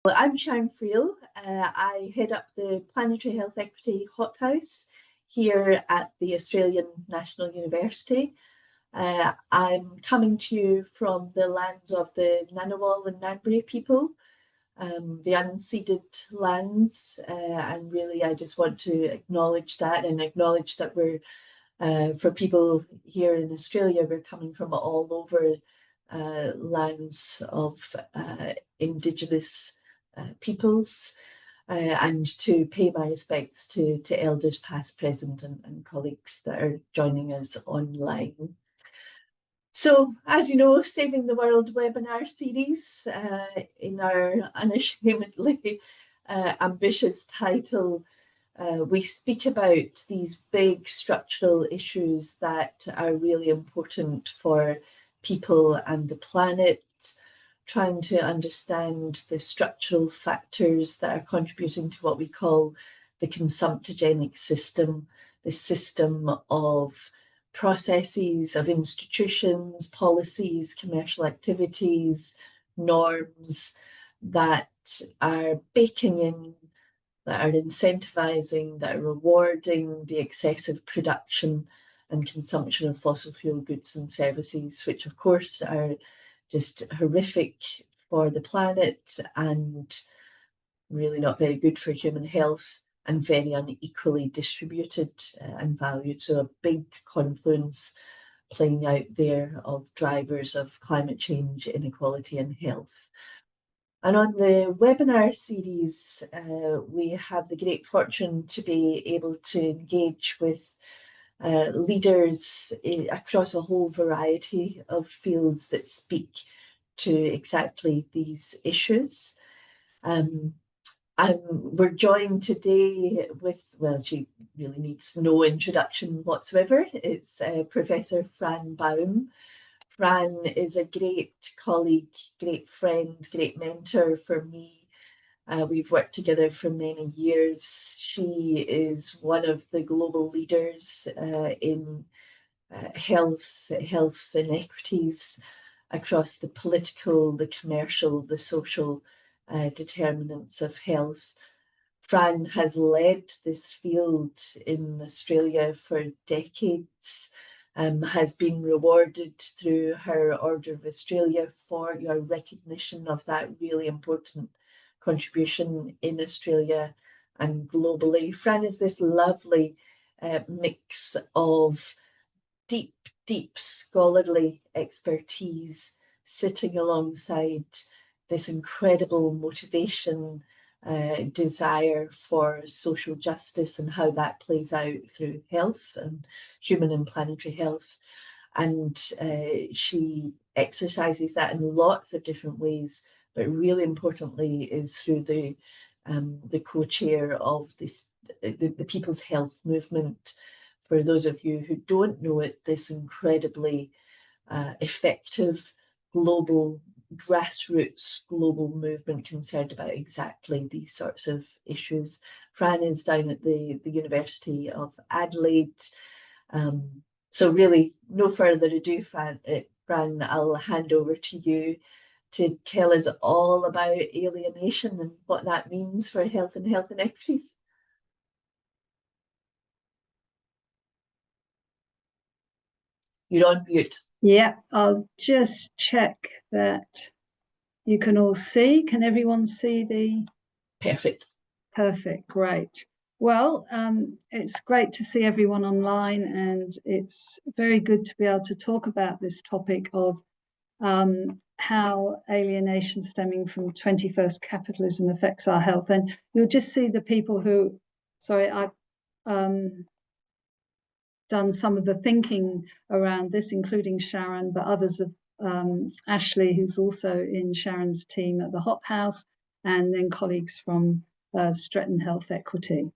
Well, I'm Sharon Friel. I head up the Planetary Health Equity Hothouse here at the Australian National University. I'm coming to you from the lands of the Ngunnawal and Ngambri people, the unceded lands, and really I just want to acknowledge that and acknowledge that we're, for people here in Australia, we're coming from all over lands of Indigenous peoples, and to pay my respects to elders past, present, and colleagues that are joining us online. So, as you know, Saving the World webinar series, in our unashamedly ambitious title, we speak about these big structural issues that are really important for people and the planet, trying to understand the structural factors that are contributing to what we call the consumptogenic system, the system of processes, of institutions, policies, commercial activities, norms that are baking in, that are incentivizing, that are rewarding the excessive production and consumption of fossil fuel goods and services, which of course are just horrific for the planet and really not very good for human health and very unequally distributed and valued. So a big confluence playing out there of drivers of climate change, inequality and health. And on the webinar series, we have the great fortune to be able to engage with leaders across a whole variety of fields that speak to exactly these issues. We're joined today with, well, she really needs no introduction whatsoever. It's Professor Fran Baum. Fran is a great colleague, great friend, great mentor for me. We've worked together for many years. She is one of the global leaders in health inequities across the political, the commercial, the social determinants of health. Fran has led this field in Australia for decades, has been rewarded through her Order of Australia for your recognition of that really important contribution in Australia and globally. Fran is this lovely mix of deep scholarly expertise sitting alongside this incredible motivation, desire for social justice and how that plays out through health and human and planetary health. And she exercises that in lots of different ways, but really importantly is through the co-chair of this, the People's Health Movement. For those of you who don't know it, this incredibly effective global grassroots global movement concerned about exactly these sorts of issues. Fran is down at the University of Adelaide. So really, no further ado, Fran, I'll hand over to you to tell us all about alienation and what that means for health and health inequities. You're on mute. Yeah, I'll just check that you can all see. Can everyone see the... Perfect. Perfect, great. Well, it's great to see everyone online, and it's very good to be able to talk about this topic of how alienation stemming from 21st capitalism affects our health. And you'll just see the people who, sorry, I've done some of the thinking around this, including Sharon, but others of Ashley, who's also in Sharon's team at the Hothouse, and then colleagues from Stretton Health Equity.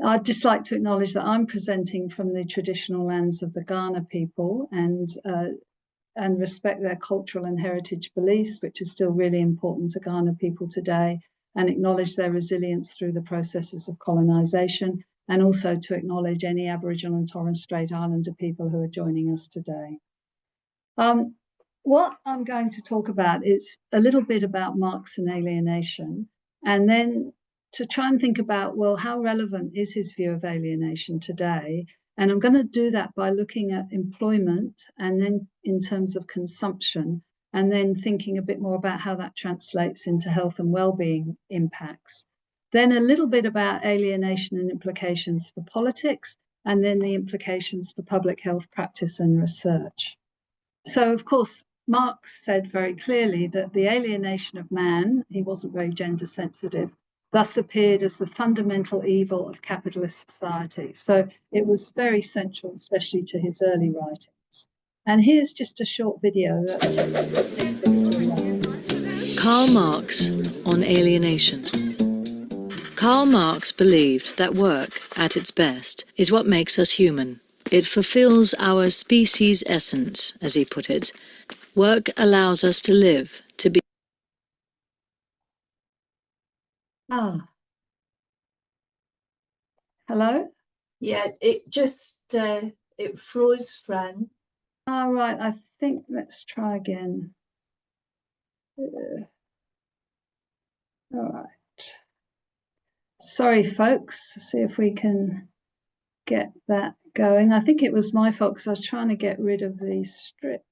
I'd just like to acknowledge that I'm presenting from the traditional lands of the Kaurna people and respect their cultural and heritage beliefs, which are still really important to Kaurna people today, and acknowledge their resilience through the processes of colonisation, and also to acknowledge any Aboriginal and Torres Strait Islander people who are joining us today. what I'm going to talk about is a little bit about Marx and alienation, and then to try and think about, well, how relevant is his view of alienation today? And I'm going to do that by looking at employment and then in terms of consumption, and then thinking a bit more about how that translates into health and well-being impacts. Then a little bit about alienation and implications for politics, and then the implications for public health practice and research. So, of course, Marx said very clearly that the alienation of man, he wasn't very gender sensitive, thus appeared as the fundamental evil of capitalist society. So it was very central, especially to his early writings. And here's just a short video that just brings this to life. Karl Marx on alienation. Karl Marx believed that work, at its best, is what makes us human. It fulfills our species' essence, as he put it. Work allows us to live, to be. Hello? Yeah, it just it froze, Fran. Right, I think let's try again. All right. Sorry, folks. See if we can get that going. I think it was my fault because I was trying to get rid of the strip.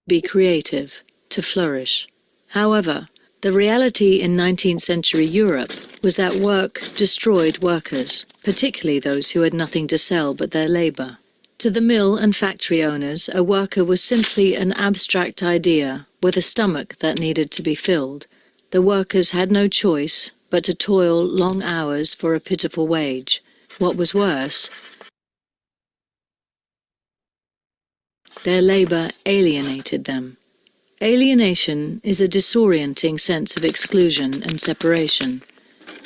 Be creative, to flourish. However, the reality in 19th century Europe was that work destroyed workers, particularly those who had nothing to sell but their labour. To the mill and factory owners, a worker was simply an abstract idea with a stomach that needed to be filled. The workers had no choice but to toil long hours for a pitiful wage. What was worse, their labour alienated them. Alienation is a disorienting sense of exclusion and separation.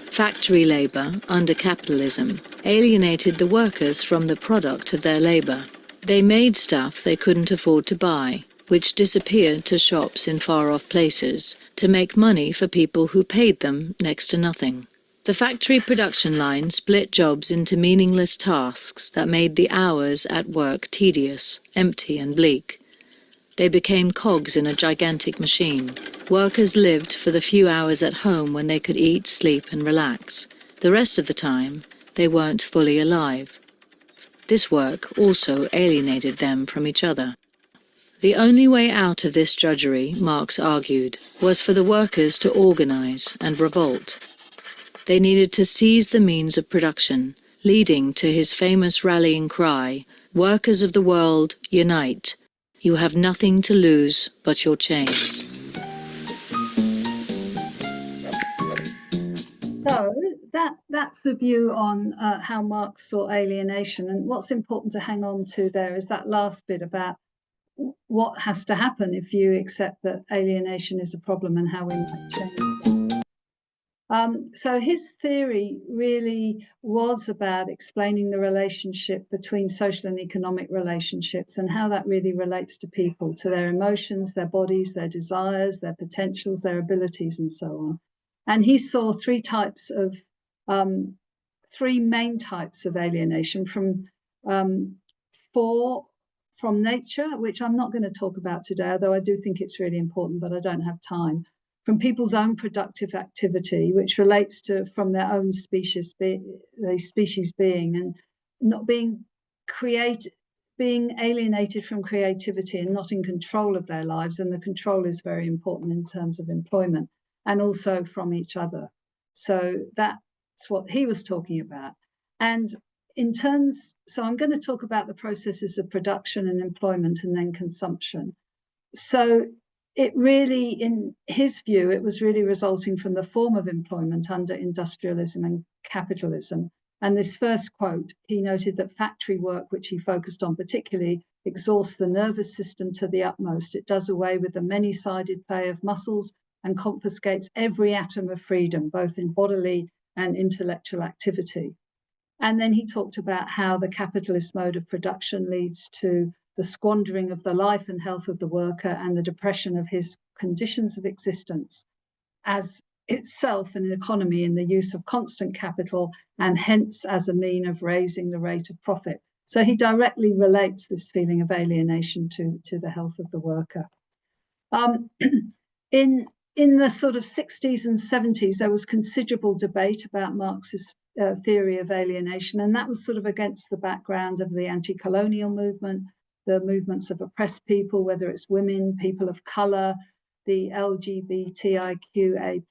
Factory labour, under capitalism, alienated the workers from the product of their labour. They made stuff they couldn't afford to buy, which disappeared to shops in far-off places, to make money for people who paid them next to nothing. The factory production line split jobs into meaningless tasks that made the hours at work tedious, empty and bleak. They became cogs in a gigantic machine. Workers lived for the few hours at home when they could eat, sleep and relax. The rest of the time, they weren't fully alive. This work also alienated them from each other. The only way out of this drudgery, Marx argued, was for the workers to organize and revolt. They needed to seize the means of production, leading to his famous rallying cry, "Workers of the world, unite! You have nothing to lose but your chains." So that's the view on how Marx saw alienation. And what's important to hang on to there is that last bit about what has to happen if you accept that alienation is a problem and how we might change it. So his theory really was about explaining the relationship between social and economic relationships and how that really relates to people, to their emotions, their bodies, their desires, their potentials, their abilities, and so on. And he saw three main types of alienation from nature, which I'm not going to talk about today, although I do think it's really important, but I don't have time. From people's own productive activity, which relates to from their own species being and not being alienated from creativity and not in control of their lives. And the control is very important in terms of employment and also from each other. So that's what he was talking about. And so I'm going to talk about the processes of production and employment and then consumption. So it really, in his view, it was really resulting from the form of employment under industrialism and capitalism. And this first quote, he noted that factory work, which he focused on particularly, exhausts the nervous system to the utmost. It does away with the many-sided play of muscles and confiscates every atom of freedom, both in bodily and intellectual activity. And then he talked about how the capitalist mode of production leads to the squandering of the life and health of the worker and the depression of his conditions of existence as itself an economy in the use of constant capital and hence as a mean of raising the rate of profit. So he directly relates this feeling of alienation to the health of the worker. In the sort of 60s and 70s, there was considerable debate about Marxist theory of alienation, and that was sort of against the background of the anti-colonial movement, the movements of oppressed people, whether it's women, people of color, the LGBTIQA+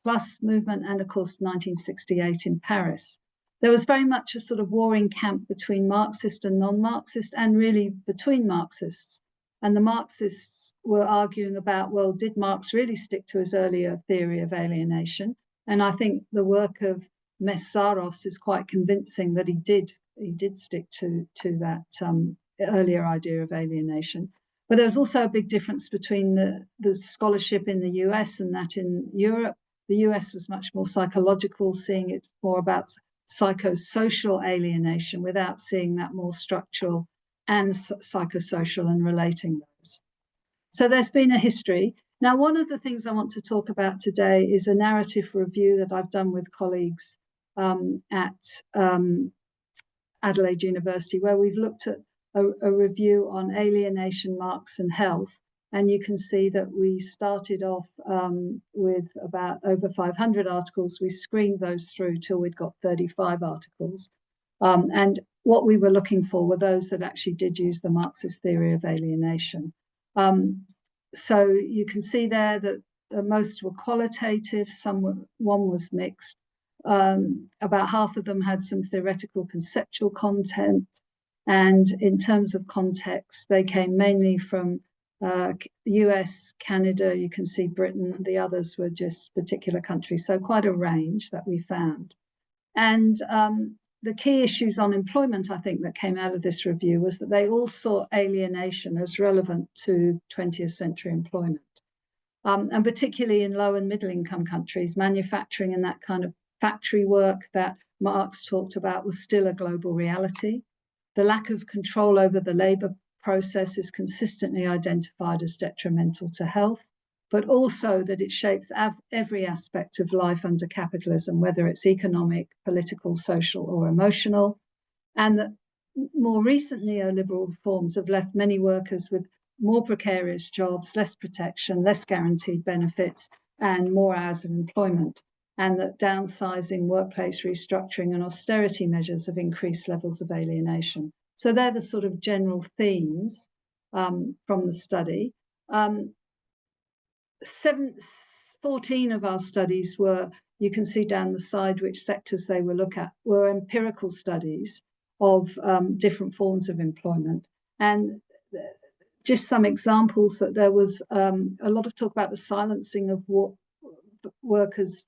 movement, and of course 1968 in Paris. There was very much a sort of warring camp between Marxist and non-Marxist, and really between Marxists. And the Marxists were arguing about, well, did Marx really stick to his earlier theory of alienation? And I think the work of Messaros is quite convincing that he did stick to that earlier idea of alienation. But there's also a big difference between the scholarship in the US and that in Europe. The US was much more psychological, seeing it more about psychosocial alienation without seeing that more structural and psychosocial and relating those. So there's been a history. Now, one of the things I want to talk about today is a narrative review that I've done with colleagues at Adelaide University, where we've looked at a review on alienation, Marx and health. And you can see that we started off with about over 500 articles. We screened those through till we'd got 35 articles. And what we were looking for were those that actually did use the Marxist theory of alienation. So you can see there that most were qualitative, one was mixed. About half of them had some theoretical conceptual content. And in terms of context, they came mainly from US, Canada, you can see Britain, the others were just particular countries. So quite a range that we found. And the key issues on employment, I think, that came out of this review was that they all saw alienation as relevant to 20th century employment. And particularly in low and middle income countries, manufacturing and that kind of factory work that Marx talked about was still a global reality. The lack of control over the labor process is consistently identified as detrimental to health, but also that it shapes every aspect of life under capitalism, whether it's economic, political, social, or emotional. And that more recent neoliberal reforms have left many workers with more precarious jobs, less protection, less guaranteed benefits, and more hours of employment. And that downsizing, workplace restructuring, and austerity measures have increased levels of alienation. So they're the sort of general themes from the study. 14 of our studies were, you can see down the side which sectors they were were empirical studies of different forms of employment. And just some examples that there was a lot of talk about the silencing of workers'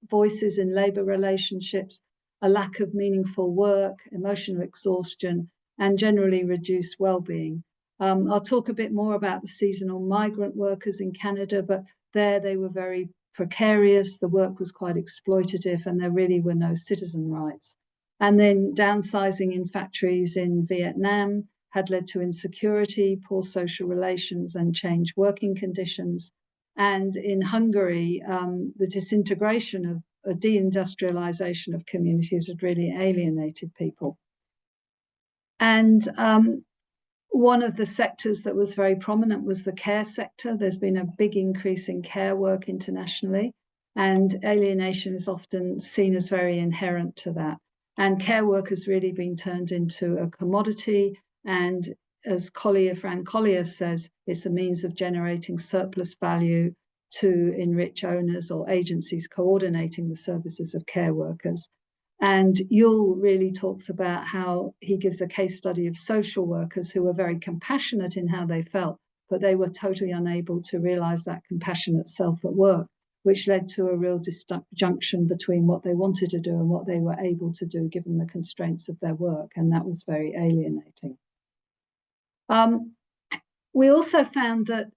voices in labor relationships, a lack of meaningful work, emotional exhaustion, and generally reduced well-being. I'll talk a bit more about the seasonal migrant workers in Canada, but there they were very precarious, the work was quite exploitative, and there really were no citizen rights. And then downsizing in factories in Vietnam had led to insecurity, poor social relations, and changed working conditions. And in Hungary, the disintegration of a deindustrialization of communities had really alienated people. And one of the sectors that was very prominent was the care sector. There's been a big increase in care work internationally, and alienation is often seen as very inherent to that. And care work has really been turned into a commodity, and as Fran Collier says, it's a means of generating surplus value to enrich owners or agencies coordinating the services of care workers. And Yule really talks about how he gives a case study of social workers who were very compassionate in how they felt, but they were totally unable to realize that compassionate self at work, which led to a real disjunction between what they wanted to do and what they were able to do given the constraints of their work. And that was very alienating. We also found that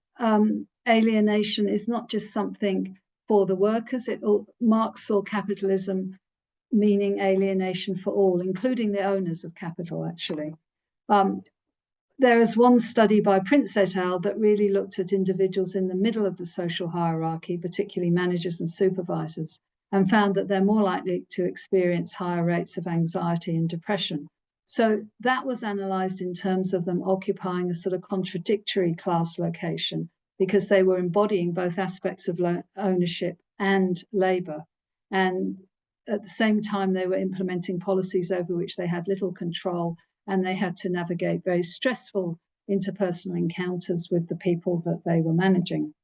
alienation is not just something for the workers. Marx saw capitalism meaning alienation for all, including the owners of capital, actually. There is one study by Prince et al. That really looked at individuals in the middle of the social hierarchy, particularly managers and supervisors, and found that they're more likely to experience higher rates of anxiety and depression. So that was analysed in terms of them occupying a sort of contradictory class location, because they were embodying both aspects of ownership and labour. And at the same time, they were implementing policies over which they had little control, and they had to navigate very stressful interpersonal encounters with the people that they were managing.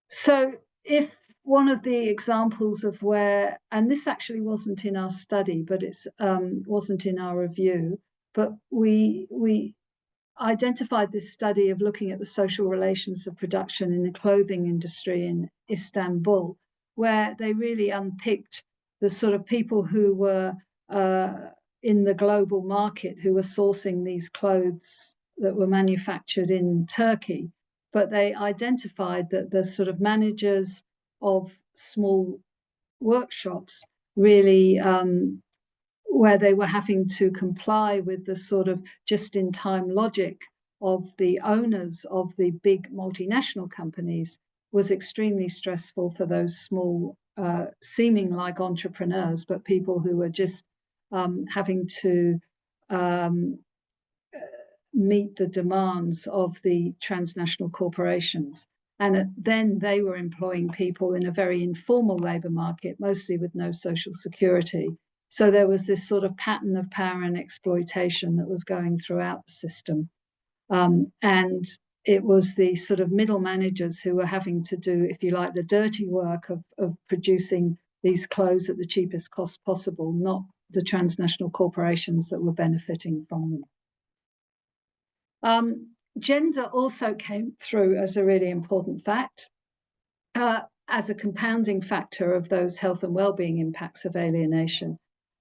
So if one of the examples of where, and this actually wasn't in our study, but it's wasn't in our review, but we identified this study of looking at the social relations of production in the clothing industry in Istanbul, where they really unpicked the sort of people who were in the global market, who were sourcing these clothes that were manufactured in Turkey. But they identified that the sort of managers of small workshops really, where they were having to comply with the sort of just-in-time logic of the owners of the big multinational companies, was extremely stressful for those small, seeming like entrepreneurs, but people who were just having to meet the demands of the transnational corporations. And then they were employing people in a very informal labour market, mostly with no social security. So there was this sort of pattern of power and exploitation that was going throughout the system. And it was the sort of middle managers who were having to do, if you like, the dirty work of producing these clothes at the cheapest cost possible, not the transnational corporations that were benefiting from them. Gender also came through as a really important fact, as a compounding factor of those health and well-being impacts of alienation.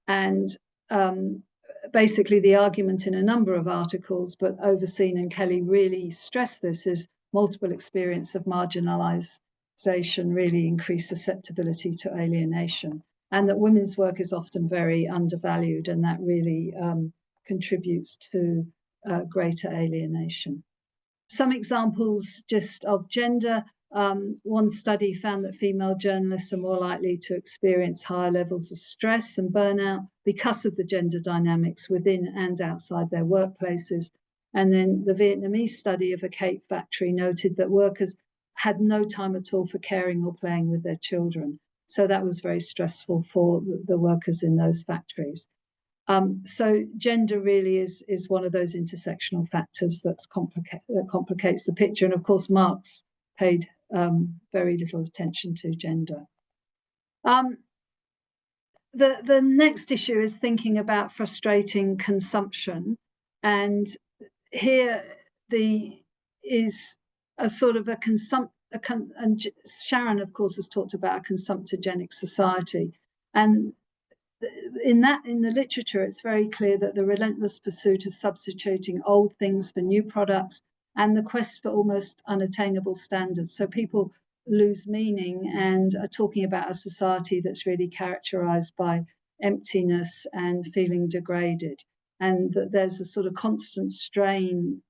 And basically the argument in a number of articles, but Overseen and Kelly really stress this, is multiple experience of marginalization really increased susceptibility to alienation, and that women's work is often very undervalued, and that really contributes to greater alienation. Some examples just of gender. One study found that female journalists are more likely to experience higher levels of stress and burnout because of the gender dynamics within and outside their workplaces. And then the Vietnamese study of a cake factory noted that workers had no time at all for caring or playing with their children. So that was very stressful for the workers in those factories. So gender really is one of those intersectional factors that complicates the picture. And of course, Marx paid very little attention to gender. The next issue is thinking about frustrating consumption. And here is a sort of and Sharon, of course, has talked about a consumptogenic society. And in the literature, it's very clear that the relentless pursuit of substituting old things for new products and the quest for almost unattainable standards. So people lose meaning and are talking about a society that's really characterized by emptiness and feeling degraded, and that there's a sort of constant strain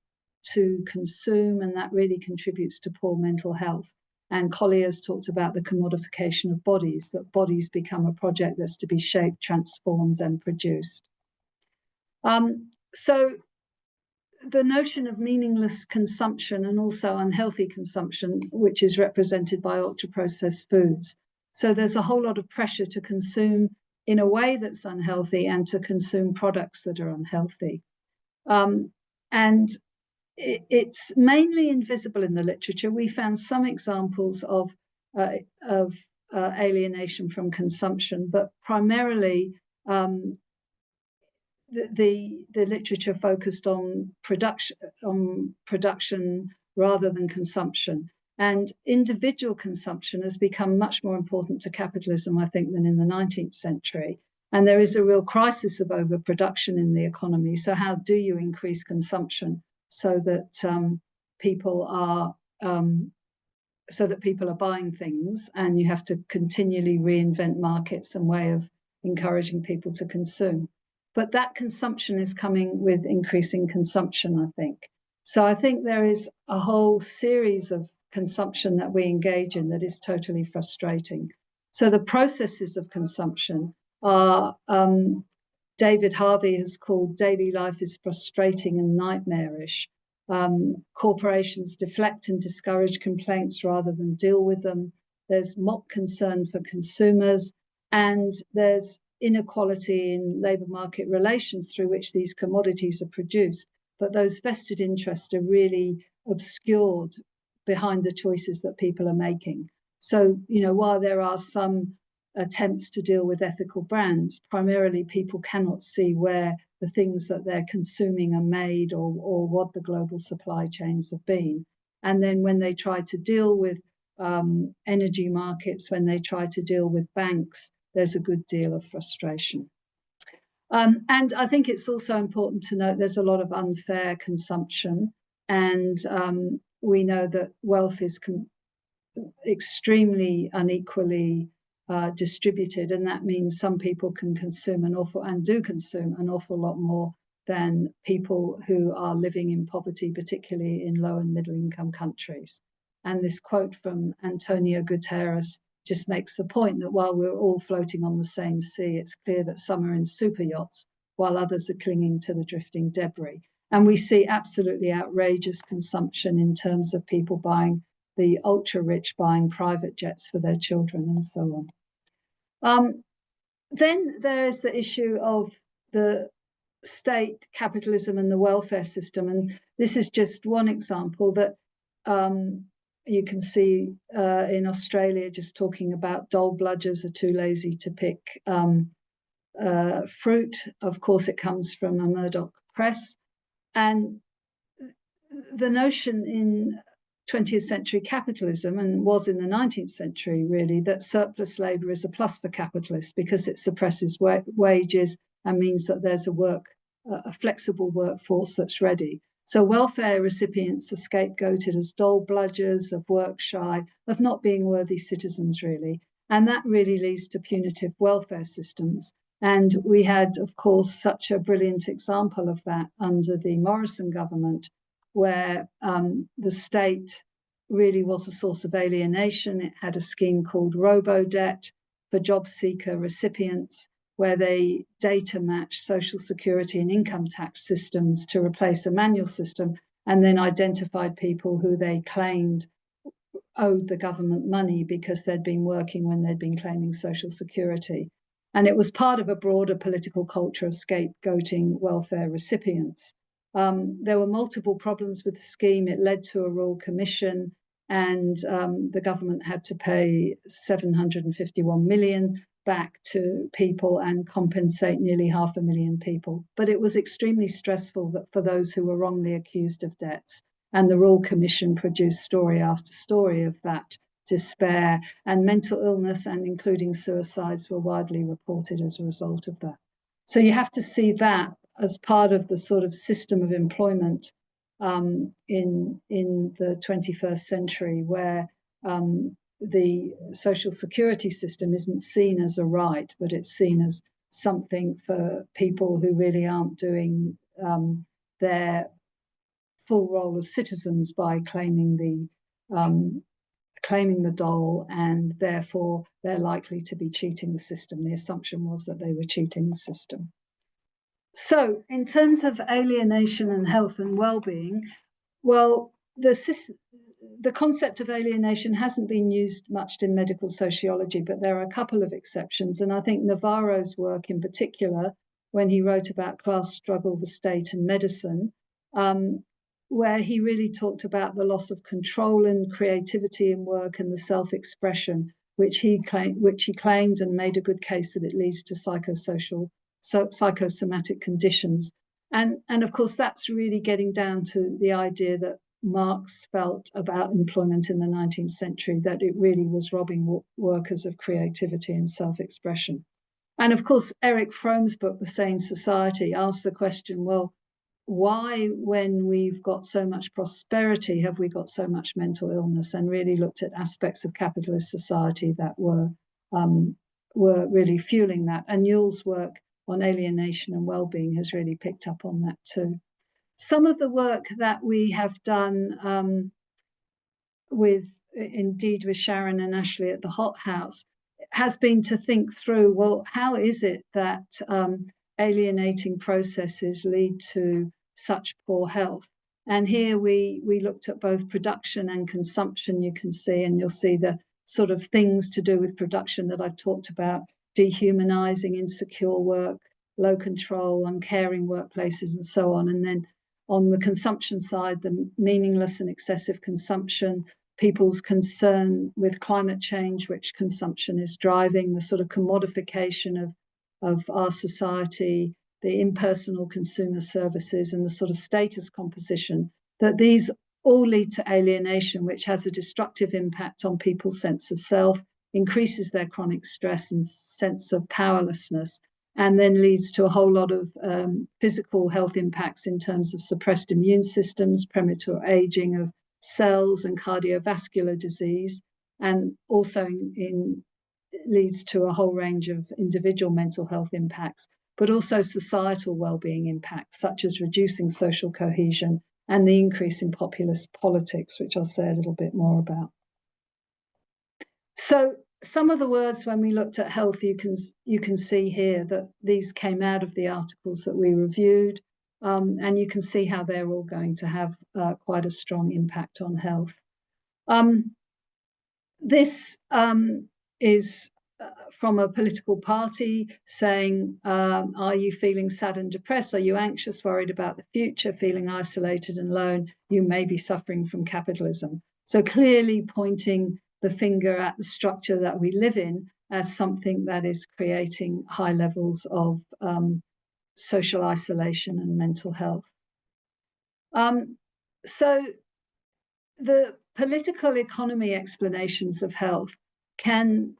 to consume, and that really contributes to poor mental health. And Collier's talked about the commodification of bodies, that bodies become a project that's to be shaped, transformed, and produced. So the notion of meaningless consumption and also unhealthy consumption, which is represented by ultra-processed foods. So there's a whole lot of pressure to consume in a way that's unhealthy and to consume products that are unhealthy. And it's mainly invisible in the literature. We found some examples of alienation from consumption, but primarily the literature focused on production rather than consumption. And individual consumption has become much more important to capitalism, I think, than in the 19th century. And there is a real crisis of overproduction in the economy. So how do you increase consumption so that people are buying things, and you have to continually reinvent markets and way of encouraging people to consume? But that consumption is coming with increasing consumption, I think. So I think there is a whole series of consumption that we engage in that is totally frustrating. So the processes of consumption are David Harvey has called daily life is frustrating and nightmarish. Corporations deflect and discourage complaints rather than deal with them. There's mock concern for consumers, and there's inequality in labour market relations through which these commodities are produced. But those vested interests are really obscured behind the choices that people are making. So, while there are some attempts to deal with ethical brands, primarily people cannot see where the things that they're consuming are made or what the global supply chains have been. And then when they try to deal with energy markets, when they try to deal with banks, there's a good deal of frustration. And I think it's also important to note there's a lot of unfair consumption, and we know that wealth is extremely unequally distributed, and that means some people can consume do consume an awful lot more than people who are living in poverty, particularly in low and middle income countries. And this quote from Antonio Guterres just makes the point that while we're all floating on the same sea, it's clear that some are in super yachts while others are clinging to the drifting debris. And we see absolutely outrageous consumption in terms of people the ultra rich buying private jets for their children and so on. Then there is the issue of the state capitalism and the welfare system. And this is just one example that you can see in Australia, just talking about dole bludgers are too lazy to pick fruit. Of course, it comes from a Murdoch press. And the notion in 20th century capitalism, and was in the 19th century really, that surplus labour is a plus for capitalists because it suppresses wages and means that there's a flexible workforce that's ready. So welfare recipients are scapegoated as dole bludgers, of work shy, of not being worthy citizens really. And that really leads to punitive welfare systems. And we had, of course, such a brilliant example of that under the Morrison government, where the state really was a source of alienation. It had a scheme called robo-debt for job seeker recipients, where they data match social security and income tax systems to replace a manual system, and then identified people who they claimed owed the government money because they'd been working when they'd been claiming social security. And it was part of a broader political culture of scapegoating welfare recipients. There were multiple problems with the scheme. It led to a royal commission, and the government had to pay 751 million back to people and compensate nearly 500,000 people. But it was extremely stressful for those who were wrongly accused of debts. And the Royal Commission produced story after story of that despair, and mental illness and including suicides were widely reported as a result of that. So you have to see that as part of the sort of system of employment in the 21st century, where the social security system isn't seen as a right, but it's seen as something for people who really aren't doing their full role of citizens by claiming the dole, and therefore they're likely to be cheating the system. The assumption was that they were cheating the system. So in terms of alienation and health and well-being, well, the concept of alienation hasn't been used much in medical sociology, but there are a couple of exceptions. And I think Navarro's work in particular, when he wrote about class struggle, the state and medicine, where he really talked about the loss of control and creativity in work and the self-expression, which he claimed and made a good case that it leads to psychosomatic conditions. And of course, that's really getting down to the idea that Marx felt about employment in the 19th century, that it really was robbing workers of creativity and self-expression. And of course, Eric Fromm's book, The Sane Society, asks the question, well, why, when we've got so much prosperity, have we got so much mental illness? And really looked at aspects of capitalist society that were really fueling that. And Newell's work on alienation and well-being has really picked up on that too. Some of the work that we have done with Sharon and Ashley at the Hothouse has been to think through, well, how is it that alienating processes lead to such poor health. And here we looked at both production and consumption, you can see, and you'll see the sort of things to do with production that I've talked about: dehumanizing, insecure work, low control, uncaring workplaces, and so on. And then on the consumption side, the meaningless and excessive consumption, people's concern with climate change, which consumption is driving, the sort of commodification of our society, the impersonal consumer services, and the sort of status composition, that these all lead to alienation, which has a destructive impact on people's sense of self, increases their chronic stress and sense of powerlessness, and then leads to a whole lot of physical health impacts in terms of suppressed immune systems, premature aging of cells, and cardiovascular disease, and also leads to a whole range of individual mental health impacts, but also societal well-being impacts, such as reducing social cohesion and the increase in populist politics, which I'll say a little bit more about. So some of the words, when we looked at health, you can see here that these came out of the articles that we reviewed, and you can see how they're all going to have quite a strong impact on health. This is from a political party saying, are you feeling sad and depressed? Are you anxious, worried about the future, feeling isolated and alone? You may be suffering from capitalism. So clearly pointing the finger at the structure that we live in as something that is creating high levels of social isolation and mental health. So the political economy explanations of health can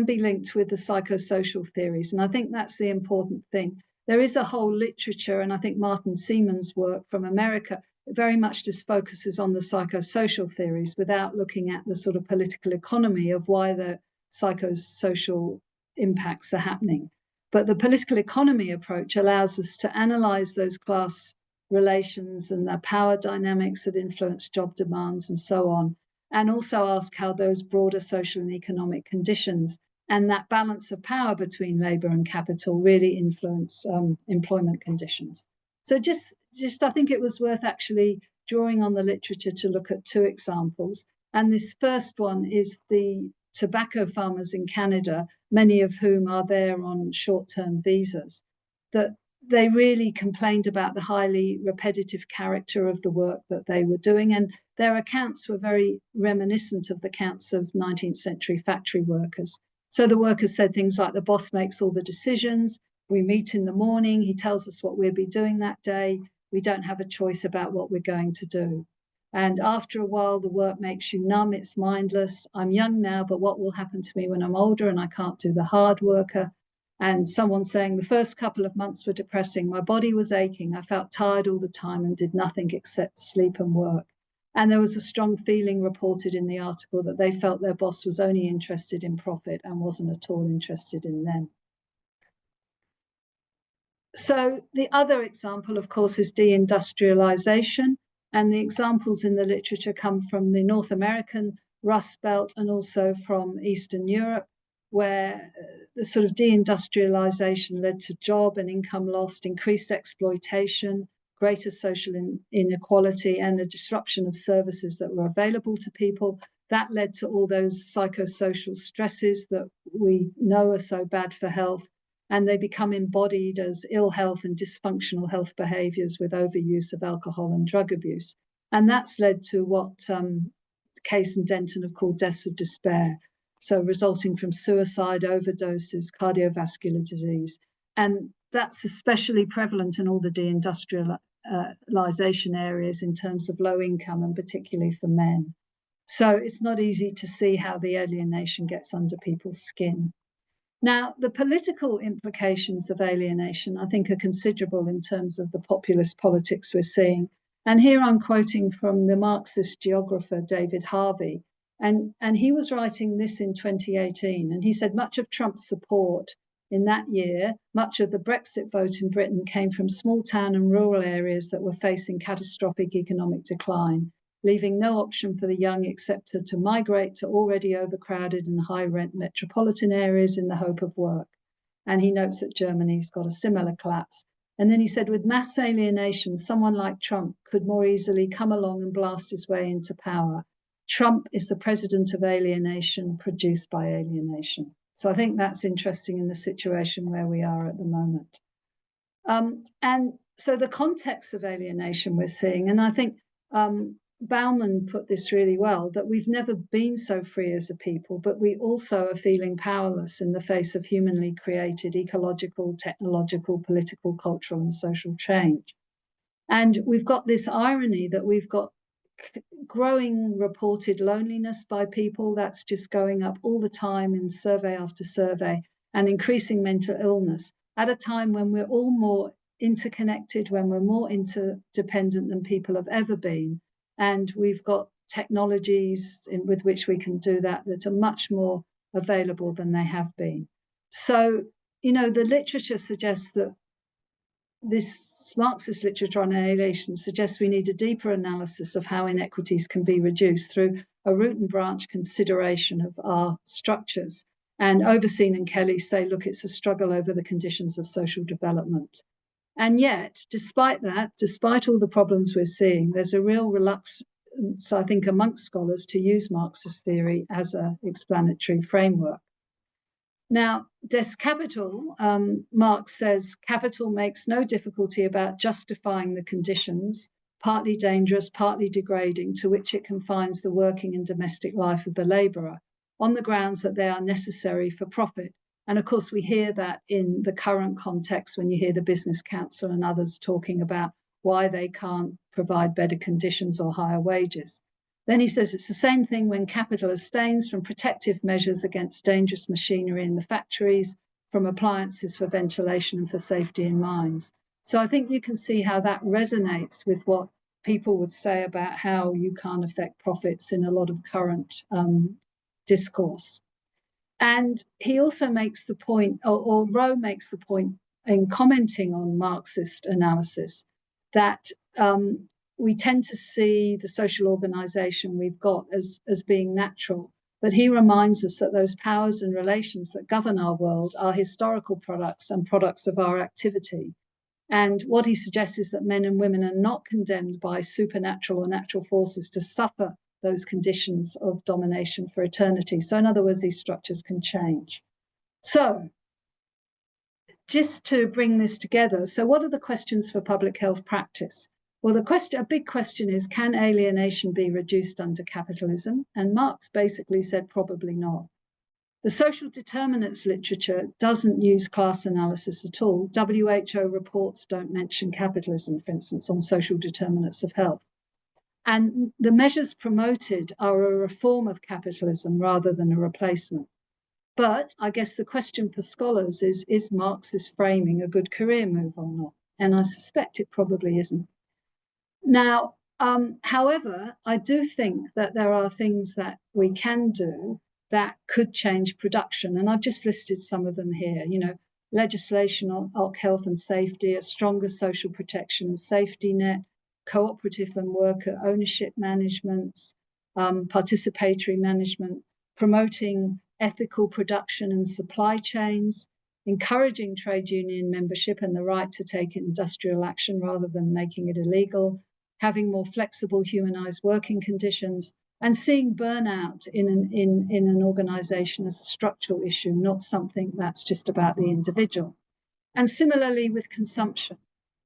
be linked with the psychosocial theories. And I think that's the important thing. There is a whole literature, and I think Martin Seaman's work from America very much just focuses on the psychosocial theories without looking at the sort of political economy of why the psychosocial impacts are happening. But the political economy approach allows us to analyze those class relations and the power dynamics that influence job demands and so on, and also ask how those broader social and economic conditions and that balance of power between labor and capital really influence employment conditions. So just I think it was worth actually drawing on the literature to look at two examples. And this first one is the tobacco farmers in Canada, many of whom are there on short-term visas, that they really complained about the highly repetitive character of the work that they were doing. And their accounts were very reminiscent of the accounts of 19th century factory workers. So the workers said things like, the boss makes all the decisions, we meet in the morning, he tells us what we'll be doing that day, we don't have a choice about what we're going to do. And after a while, the work makes you numb, it's mindless. I'm young now, but what will happen to me when I'm older and I can't do the hard worker? And someone saying, the first couple of months were depressing. My body was aching. I felt tired all the time and did nothing except sleep and work. And there was a strong feeling reported in the article that they felt their boss was only interested in profit and wasn't at all interested in them. So the other example, of course, is deindustrialization. And the examples in the literature come from the North American Rust Belt and also from Eastern Europe, where the sort of deindustrialization led to job and income loss, increased exploitation, greater social inequality, and a disruption of services that were available to people. That led to all those psychosocial stresses that we know are so bad for health, and they become embodied as ill health and dysfunctional health behaviors with overuse of alcohol and drug abuse. And that's led to what Case and Denton have called deaths of despair, so resulting from suicide, overdoses, cardiovascular disease. And that's especially prevalent in all the deindustrialization areas in terms of low income, and particularly for men. So it's not easy to see how the alienation gets under people's skin. Now, the political implications of alienation, I think, are considerable in terms of the populist politics we're seeing. And here I'm quoting from the Marxist geographer David Harvey. And he was writing this in 2018. And he said much of Trump's support in that year, much of the Brexit vote in Britain came from small town and rural areas that were facing catastrophic economic decline, leaving no option for the young except to migrate to already overcrowded and high rent metropolitan areas in the hope of work. And he notes that Germany's got a similar collapse. And then he said, with mass alienation, someone like Trump could more easily come along and blast his way into power. Trump is the president of alienation produced by alienation. So I think that's interesting in the situation where we are at the moment. And so the context of alienation we're seeing, and I think Bauman put this really well, that we've never been so free as a people, but we also are feeling powerless in the face of humanly created ecological, technological, political, cultural, and social change. And we've got this irony that we've got growing reported loneliness by people. That's just going up all the time in survey after survey, and increasing mental illness at a time when we're all more interconnected, when we're more interdependent than people have ever been. And we've got technologies with which we can do that are much more available than they have been. So, you know, the literature suggests that this Marxist literature on alienation suggests we need a deeper analysis of how inequities can be reduced through a root and branch consideration of our structures. And Overseen and Kelly say, look, it's a struggle over the conditions of social development. And yet, despite that, despite all the problems we're seeing, there's a real reluctance, I think, amongst scholars to use Marxist theory as an explanatory framework. Now, Des Capital, Marx says, capital makes no difficulty about justifying the conditions, partly dangerous, partly degrading, to which it confines the working and domestic life of the labourer, on the grounds that they are necessary for profit. And of course, we hear that in the current context when you hear the Business Council and others talking about why they can't provide better conditions or higher wages. Then he says it's the same thing when capital abstains from protective measures against dangerous machinery in the factories, from appliances for ventilation and for safety in mines. So I think you can see how that resonates with what people would say about how you can't affect profits in a lot of current discourse. And he also makes the point, or Rowe makes the point in commenting on Marxist analysis, that we tend to see the social organization we've got as being natural. But he reminds us that those powers and relations that govern our world are historical products and products of our activity. And what he suggests is that men and women are not condemned by supernatural or natural forces to suffer those conditions of domination for eternity. So in other words, these structures can change. So just to bring this together, so what are the questions for public health practice? Well, a big question is, can alienation be reduced under capitalism? And Marx basically said probably not. The social determinants literature doesn't use class analysis at all. WHO reports don't mention capitalism, for instance, on social determinants of health. And the measures promoted are a reform of capitalism rather than a replacement. But I guess the question for scholars is Marx's framing a good career move or not? And I suspect it probably isn't. Now, however, I do think that there are things that we can do that could change production. And I've just listed some of them here, you know, legislation on health and safety, a stronger social protection and safety net, cooperative and worker ownership management, participatory management, promoting ethical production and supply chains, encouraging trade union membership and the right to take industrial action rather than making it illegal, having more flexible, humanized working conditions, and seeing burnout in an organization as a structural issue, not something that's just about the individual. And similarly with consumption.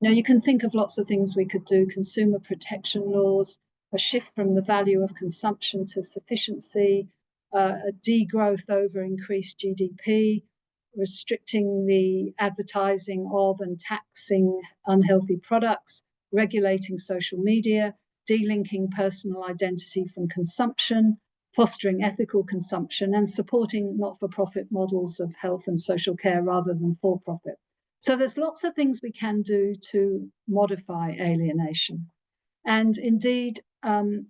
Now, you can think of lots of things we could do: consumer protection laws, a shift from the value of consumption to sufficiency, a degrowth over increased GDP, restricting the advertising of and taxing unhealthy products, regulating social media, delinking personal identity from consumption, fostering ethical consumption, and supporting not-for-profit models of health and social care rather than for-profit. So there's lots of things we can do to modify alienation. And indeed, I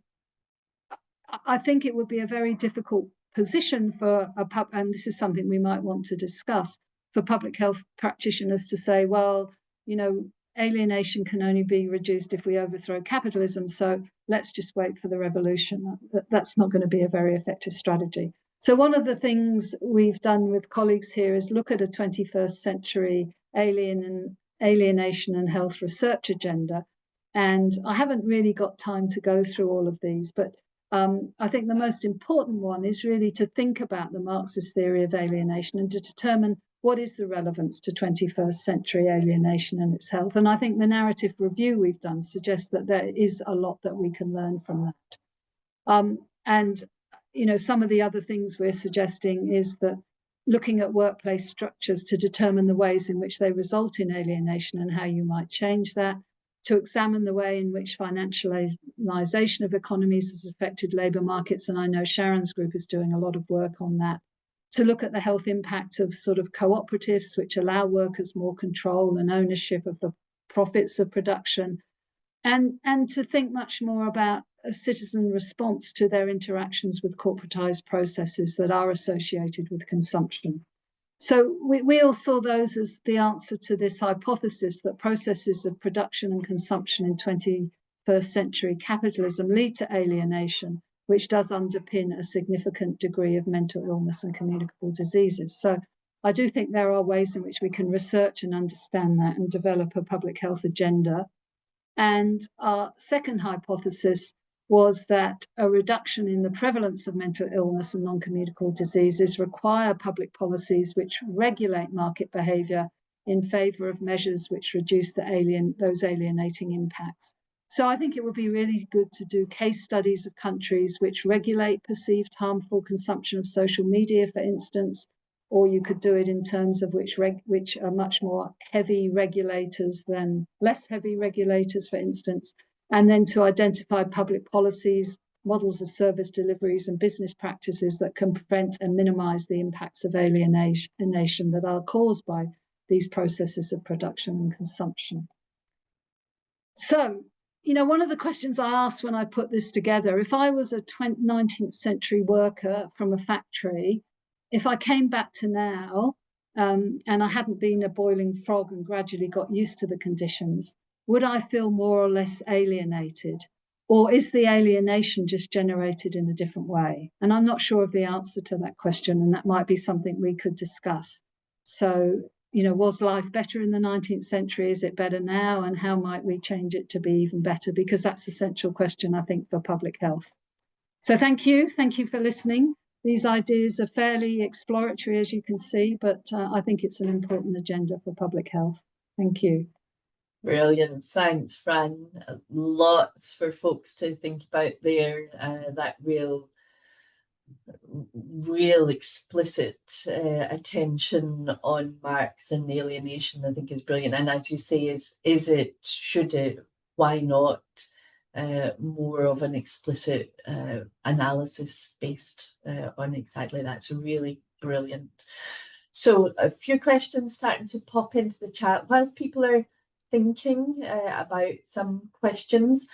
think it would be a very difficult position for and this is something we might want to discuss, for public health practitioners to say, well, you know, alienation can only be reduced if we overthrow capitalism, so let's just wait for the revolution. That's not going to be a very effective strategy. So one of the things we've done with colleagues here is look at a 21st century alienation and health research agenda. And I haven't really got time to go through all of these, but I think the most important one is really to think about the Marxist theory of alienation and to determine what is the relevance to 21st century alienation and its health. And I think the narrative review we've done suggests that there is a lot that we can learn from that. And some of the other things we're suggesting is that looking at workplace structures to determine the ways in which they result in alienation and how you might change that, to examine the way in which financialization of economies has affected labour markets, and I know Sharon's group is doing a lot of work on that, to look at the health impact of sort of cooperatives, which allow workers more control and ownership of the profits of production, and to think much more about a citizen response to their interactions with corporatized processes that are associated with consumption. So we all saw those as the answer to this hypothesis that processes of production and consumption in 21st century capitalism lead to alienation, which does underpin a significant degree of mental illness and communicable diseases. So I do think there are ways in which we can research and understand that and develop a public health agenda. And our second hypothesis was that a reduction in the prevalence of mental illness and non-communicable diseases require public policies which regulate market behaviour in favour of measures which reduce those alienating impacts. So I think it would be really good to do case studies of countries which regulate perceived harmful consumption of social media, for instance, or you could do it in terms of which are much more heavy regulators than less heavy regulators, for instance, and then to identify public policies, models of service deliveries and business practices that can prevent and minimise the impacts of alienation that are caused by these processes of production and consumption. So, one of the questions I asked when I put this together, if I was a 19th century worker from a factory, if I came back to now and I hadn't been a boiling frog and gradually got used to the conditions, would I feel more or less alienated? Or is the alienation just generated in a different way? And I'm not sure of the answer to that question, and that might be something we could discuss. So, was life better in the 19th century? Is it better now? And how might we change it to be even better? Because that's the central question, I think, for public health. So thank you. Thank you for listening. These ideas are fairly exploratory, as you can see, but I think it's an important agenda for public health. Thank you. Brilliant. Thanks, Fran. Lots for folks to think about there. That real explicit attention on Marx and alienation, I think, is brilliant. And as you say, is it, should it, why not? More of an explicit analysis based on exactly that. So really brilliant. So a few questions starting to pop into the chat whilst people are thinking about some questions.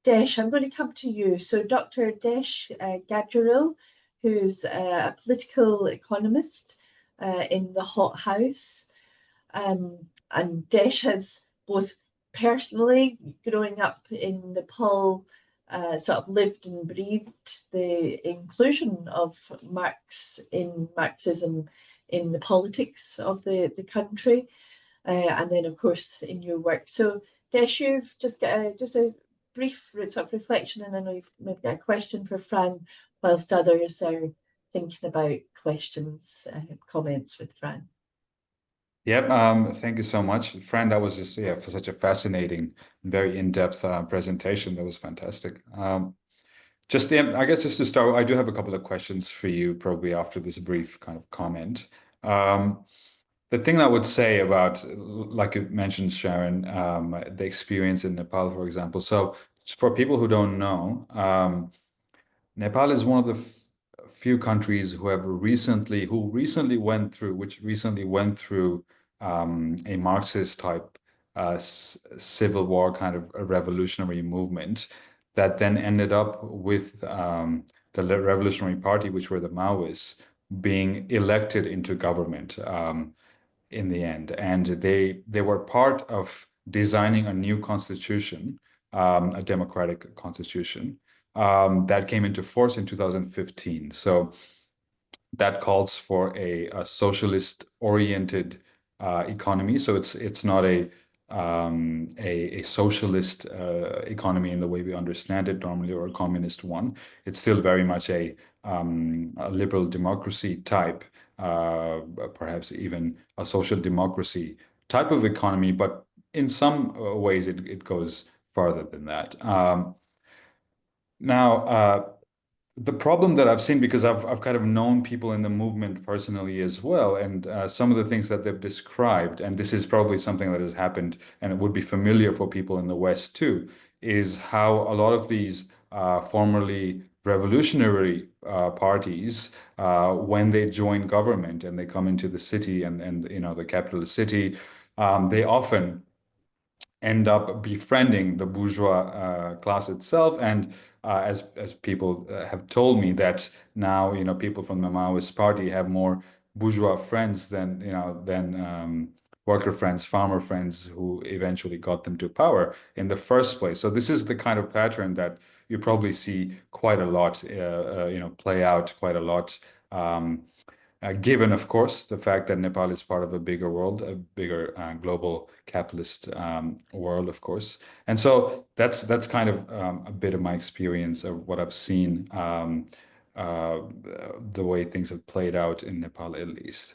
Desh, I'm going to come to you. So Dr. Desh Gadgeril, who's a political economist in the Hothouse, and Desh has both personally, growing up in Nepal, sort of lived and breathed the inclusion of Marxism in the politics of the country, and then of course in your work. So Desh, you've just got a brief sort of reflection, and I know you've maybe got a question for Fran, whilst others are thinking about questions, comments with Fran. Yep. Thank you so much, Fran. That was just for such a fascinating, very in-depth presentation. That was fantastic. I guess just to start, I do have a couple of questions for you, probably after this brief kind of comment. The thing I would say about, like you mentioned, Sharon, the experience in Nepal, for example. So for people who don't know, Nepal is one of the few countries who recently went through a Marxist type civil war kind of a revolutionary movement that then ended up with the Revolutionary Party, which were the Maoists, being elected into government in the end. And they were part of designing a new constitution, a democratic constitution, that came into force in 2015. So that calls for a socialist-oriented economy. So it's not a socialist economy in the way we understand it normally, or a communist one. It's still very much a liberal democracy type, perhaps even a social democracy type of economy, but in some ways it goes farther than that. Now, the problem that I've seen, because I've kind of known people in the movement personally as well, and some of the things that they've described, and this is probably something that has happened and it would be familiar for people in the West too, is how a lot of these formerly revolutionary parties, when they join government and they come into the city and you know, the capitalist city, they often end up befriending the bourgeois class itself. And as people have told me, that now, you know, people from the Maoist party have more bourgeois friends than, you know, than worker friends, farmer friends, who eventually got them to power in the first place. So this is the kind of pattern that you probably see quite a lot, you know, play out quite a lot. Given, of course, the fact that Nepal is part of a bigger world, a bigger global capitalist world, of course. And so that's kind of a bit of my experience of what I've seen, the way things have played out in Nepal, at least.